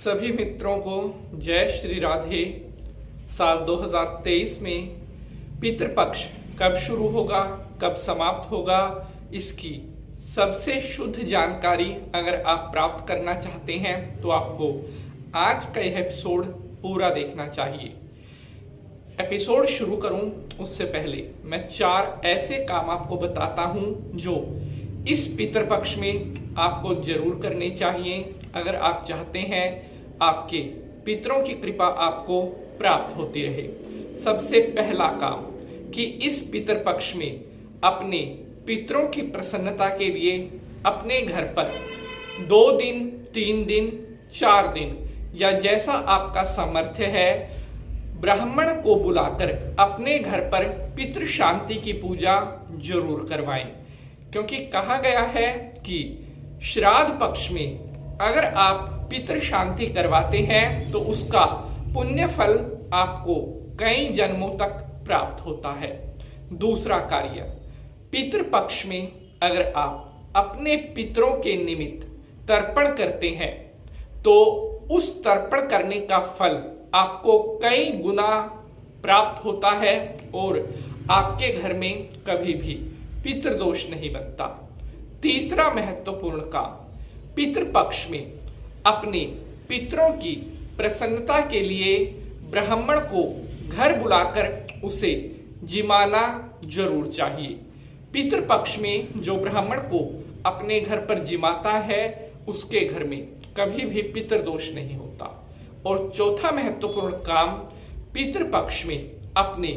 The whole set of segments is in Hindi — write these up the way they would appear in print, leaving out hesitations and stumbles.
सभी मित्रों को जय श्री राधे। साल 2023 में पितृपक्ष कब शुरू होगा, कब समाप्त होगा, इसकी सबसे शुद्ध जानकारी अगर आप प्राप्त करना चाहते हैं तो आपको आज का यह एपिसोड पूरा देखना चाहिए। एपिसोड शुरू करूं उससे पहले मैं 4 ऐसे काम आपको बताता हूं जो इस पितृपक्ष में आपको जरूर करने चाहिए अगर आप चाहते हैं आपके पितरों की कृपा आपको प्राप्त होती रहे। सबसे पहला काम कि इस पितृपक्ष में अपने पितरों की प्रसन्नता के लिए अपने घर पर 2 दिन, 3 दिन, 4 दिन या जैसा आपका सामर्थ्य है ब्राह्मण को बुलाकर अपने घर पर पितृ शांति की पूजा जरूर करवाएं। क्योंकि कहा गया है कि श्राद्ध पक्ष में अगर आप पितृ शांति करवाते हैं तो उसका पुण्य फल आपको कई जन्मों तक प्राप्त होता है। दूसरा कार्य, पितृ पक्ष में अगर आप अपने पितरों के निमित्त तर्पण करते हैं तो उस तर्पण करने का फल आपको कई गुना प्राप्त होता है और आपके घर में कभी भी पितृदोष नहीं बनता। तीसरा महत्वपूर्ण काम, पितृपक्ष में अपने पितरों की प्रसन्नता के लिए ब्राह्मण को घर बुलाकर उसे जिमाना जरूर चाहिए। पितृपक्ष में जो ब्राह्मण को अपने घर पर जिमाता है उसके घर में कभी भी पितृदोष नहीं होता। और चौथा महत्वपूर्ण काम, पितृपक्ष में अपने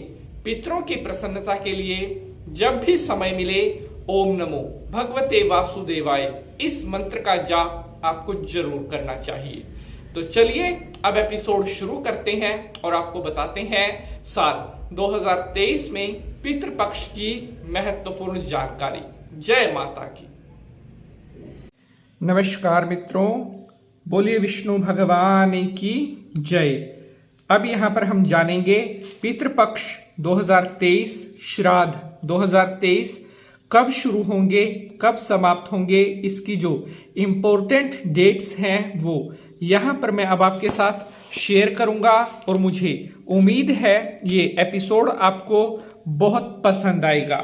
पितरों की प्रसन्नता के लिए जब भी समय मिले ओम नमो भगवते वासुदेवाय इस मंत्र का जाप आपको जरूर करना चाहिए। तो चलिए अब एपिसोड शुरू करते हैं और आपको बताते हैं साल 2023 में पितृपक्ष की महत्वपूर्ण जानकारी। जय माता की। नमस्कार मित्रों, बोलिए विष्णु भगवान की जय। अब यहाँ पर हम जानेंगे पितृपक्ष 2023 श्राद्ध 2023 कब शुरू होंगे, कब समाप्त होंगे, इसकी जो इम्पोर्टेंट डेट्स हैं वो यहाँ पर मैं अब आपके साथ शेयर करूँगा। और मुझे उम्मीद है ये एपिसोड आपको बहुत पसंद आएगा।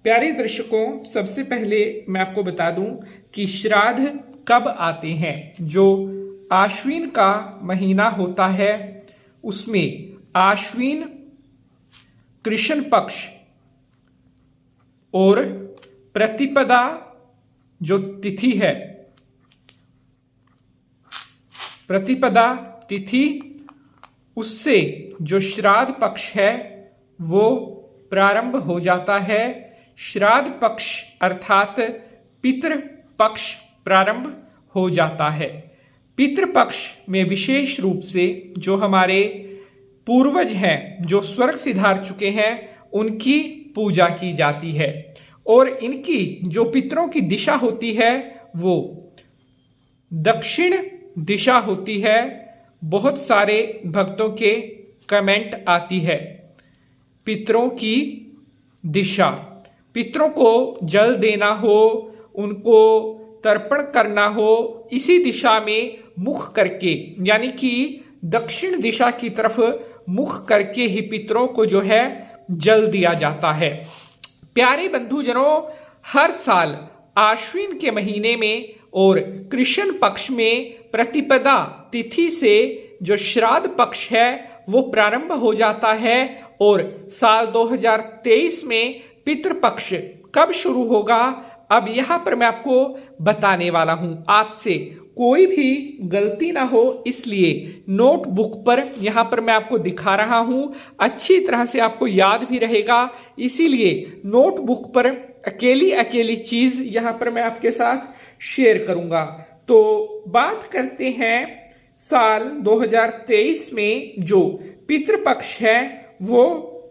प्यारे दर्शकों, सबसे पहले मैं आपको बता दूं कि श्राद्ध कब आते हैं। जो आश्विन का महीना होता है उसमें आश्विन कृष्ण पक्ष और प्रतिपदा जो तिथि है, प्रतिपदा तिथि उससे जो श्राद्ध पक्ष है वो प्रारंभ हो जाता है। श्राद्ध पक्ष अर्थात पितृ पक्ष प्रारंभ हो जाता है। पितृपक्ष में विशेष रूप से जो हमारे पूर्वज हैं, जो स्वर्ग सिधार चुके हैं, उनकी पूजा की जाती है। और इनकी जो पितरों की दिशा होती है वो दक्षिण दिशा होती है। बहुत सारे भक्तों के कमेंट आती है पितरों की दिशा, पितरों को जल देना हो, उनको तर्पण करना हो, इसी दिशा में मुख करके यानी कि दक्षिण दिशा की तरफ मुख करके ही पितरों को जो है जल दिया जाता है। प्यारे बंधुजनों, हर साल आश्विन के महीने में और कृष्ण पक्ष में प्रतिपदा तिथि से जो श्राद्ध पक्ष है वो प्रारंभ हो जाता है। और साल 2023 में पितृपक्ष कब शुरू होगा अब यहाँ पर मैं आपको बताने वाला हूं। आपसे कोई भी गलती ना हो इसलिए नोटबुक पर यहाँ पर मैं आपको दिखा रहा हूं, अच्छी तरह से आपको याद भी रहेगा, इसीलिए नोटबुक पर अकेली अकेली चीज यहाँ पर मैं आपके साथ शेयर करूंगा। तो बात करते हैं साल 2023 में जो पितृपक्ष है वो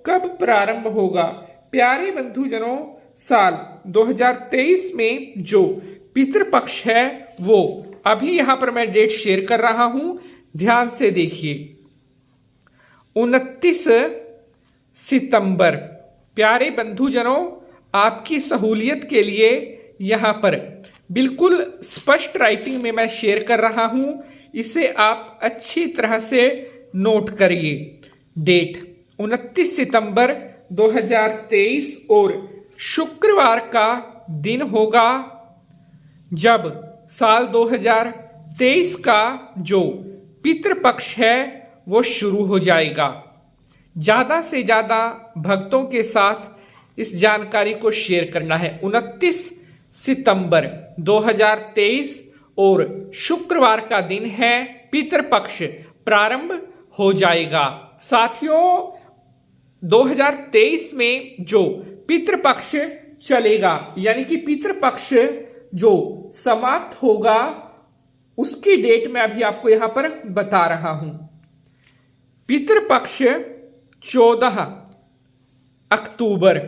कब प्रारंभ होगा। प्यारे बंधुजनों, साल 2023 में जो पितृपक्ष है वो अभी यहां पर मैं डेट शेयर कर रहा हूं, ध्यान से देखिए। 29 सितंबर। प्यारे बंधुजनों, आपकी सहूलियत के लिए यहां पर बिल्कुल स्पष्ट राइटिंग में मैं शेयर कर रहा हूं इसे आप अच्छी तरह से नोट करिए। डेट 29 सितंबर 2023 और शुक्रवार का दिन होगा जब साल 2023 का जो पितृपक्ष है वो शुरू हो जाएगा। ज़्यादा से ज़्यादा भक्तों के साथ इस जानकारी को शेयर करना है। 29 सितंबर 2023 और शुक्रवार का दिन है, पितृपक्ष प्रारंभ हो जाएगा। साथियों, 2023 में जो पितृपक्ष चलेगा यानी कि पितृपक्ष जो समाप्त होगा उसकी डेट मैं अभी आपको यहां पर बता रहा हूं। पितृपक्ष 14 अक्टूबर।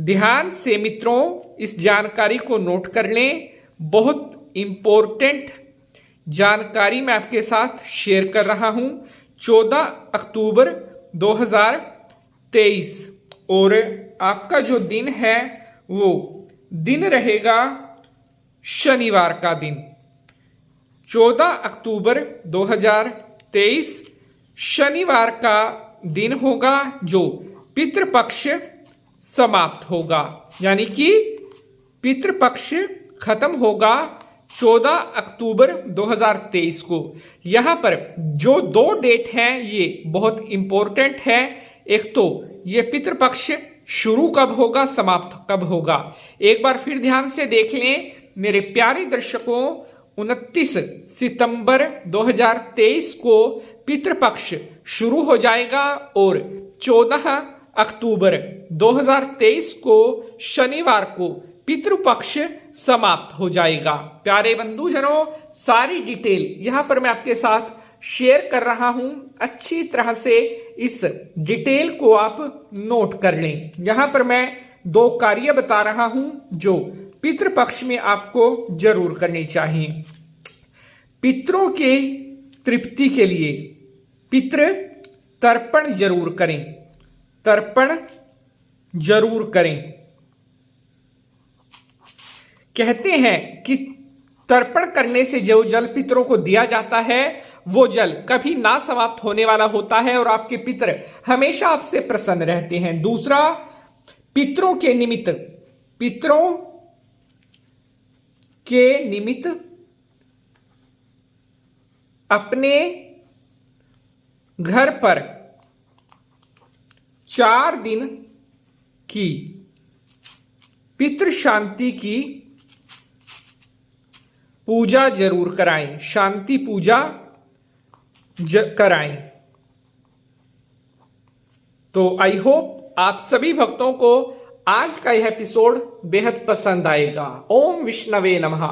ध्यान से मित्रों इस जानकारी को नोट कर लें, बहुत इंपॉर्टेंट जानकारी मैं आपके साथ शेयर कर रहा हूं। 14 अक्टूबर 2023 और आपका जो दिन है वो दिन रहेगा शनिवार का दिन। 14 अक्टूबर 2023 शनिवार का दिन होगा जो पितृपक्ष समाप्त होगा, यानी कि पितृपक्ष खत्म होगा 14 अक्टूबर 2023 को। यहां पर जो दो डेट हैं ये बहुत इंपॉर्टेंट है। एक तो ये पितृपक्ष शुरू कब होगा, समाप्त कब होगा। एक बार फिर ध्यान से देख लें मेरे प्यारे दर्शकों, 29 सितंबर 2023 को पितृपक्ष शुरू हो जाएगा और 14 अक्टूबर 2023 को शनिवार को पितृपक्ष समाप्त हो जाएगा। प्यारे बंधुजनों, सारी डिटेल यहां पर मैं आपके साथ शेयर कर रहा हूं। अच्छी तरह से इस डिटेल को आप नोट कर लें। यहां पर मैं 2 कार्य बता रहा हूं जो पितृपक्ष में आपको जरूर करनी चाहिए। पितरों के तृप्ति के लिए पितृ तर्पण जरूर करें, तर्पण जरूर करें। कहते हैं कि तर्पण करने से जो जल पितरों को दिया जाता है वो जल कभी ना समाप्त होने वाला होता है और आपके पितर हमेशा आपसे प्रसन्न रहते हैं। दूसरा, पितरों के निमित्त अपने घर पर 4 दिन की पितृ शांति की पूजा जरूर कराएं, शांति पूजा कराएं। तो आई होप आप सभी भक्तों को आज का यह एपिसोड बेहद पसंद आएगा। ओम विष्णवे नमः।